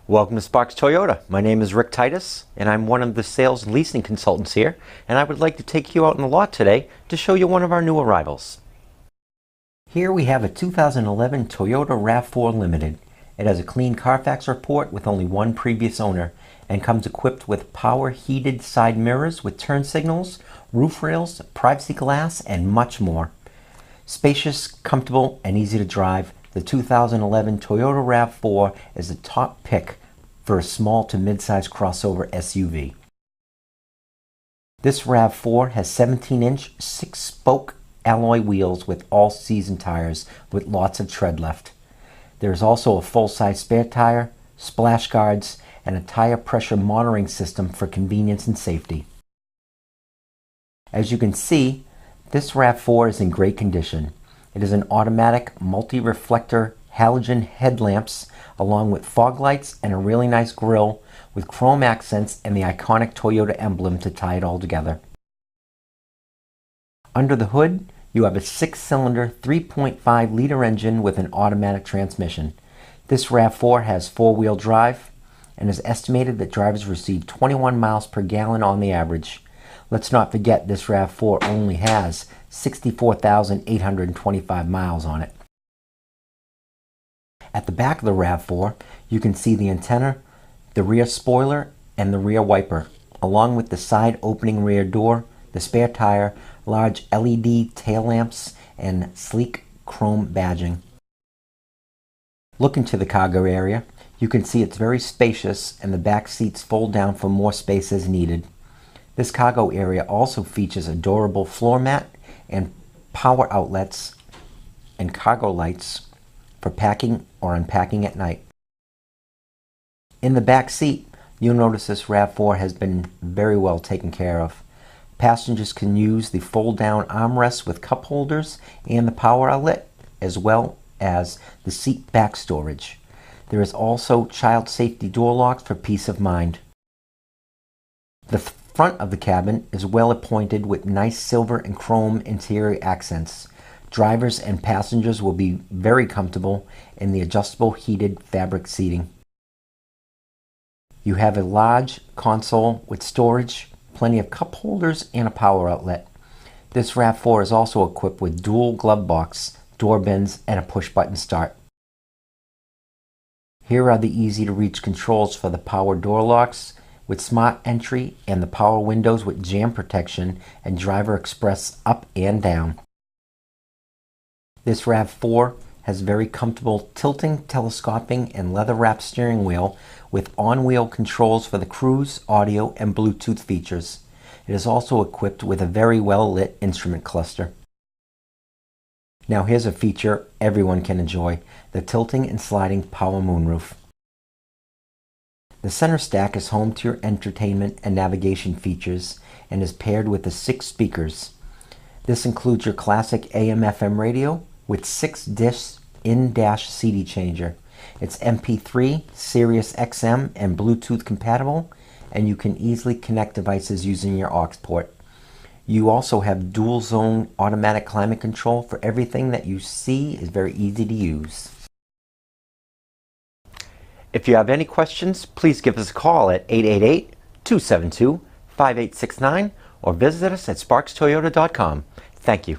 Welcome to Sparks Toyota. My name is Rick Titus, and I'm one of the sales and leasing consultants here, and I would like to take you out in the lot today to show you one of our new arrivals. Here we have a 2011 Toyota RAV4 Ltd. It has a clean Carfax report with only one previous owner and comes equipped with power heated side mirrors with turn signals, roof rails, privacy glass, and much more. Spacious, comfortable, and easy to drive, the 2011 Toyota RAV4 is a top pick for a small to mid-size crossover SUV. This RAV4 has 17-inch 6-spoke alloy wheels with all-season tires with lots of tread left. There is also a full-size spare tire, splash guards, and a tire pressure monitoring system for convenience and safety. As you can see, this RAV4 is in great condition. It is an automatic multi-reflector halogen headlamps along with fog lights and a really nice grille with chrome accents and the iconic Toyota emblem to tie it all together. Under the hood, you have a 6-cylinder 3.5-liter engine with an automatic transmission. This RAV4 has 4-wheel drive and is estimated that drivers receive 21 miles per gallon on the average. Let's not forget this RAV4 only has 64,825 miles on it. At the back of the RAV4, you can see the antenna, the rear spoiler, and the rear wiper, along with the side opening rear door, the spare tire, large LED tail lamps, and sleek chrome badging. Look into the cargo area. You can see it's very spacious and the back seats fold down for more space as needed. This cargo area also features a durable floor mat and power outlets and cargo lights for packing or unpacking at night. In the back seat, you'll notice this RAV4 has been very well taken care of. Passengers can use the fold-down armrests with cup holders and the power outlet, as well as the seat back storage. There is also child safety door locks for peace of mind. The front of the cabin is well appointed with nice silver and chrome interior accents. Drivers and passengers will be very comfortable in the adjustable heated fabric seating. You have a large console with storage, plenty of cup holders, and a power outlet. This RAV4 is also equipped with dual glove box, door bins, and a push button start. Here are the easy to reach controls for the power door locks with smart entry and the power windows with jam protection and driver express up and down. This RAV4 has very comfortable tilting, telescoping, and leather-wrapped steering wheel with on-wheel controls for the cruise, audio, and Bluetooth features. It is also equipped with a very well-lit instrument cluster. Now here's a feature everyone can enjoy, the tilting and sliding power moonroof. The center stack is home to your entertainment and navigation features and is paired with the 6 speakers. This includes your classic AM/FM radio with 6 discs in-dash CD changer. It's MP3, Sirius XM, and Bluetooth compatible, and you can easily connect devices using your aux port. You also have dual zone automatic climate control for everything that you see is very easy to use. If you have any questions, please give us a call at 888-272-5869 or visit us at sparkstoyota.com. Thank you.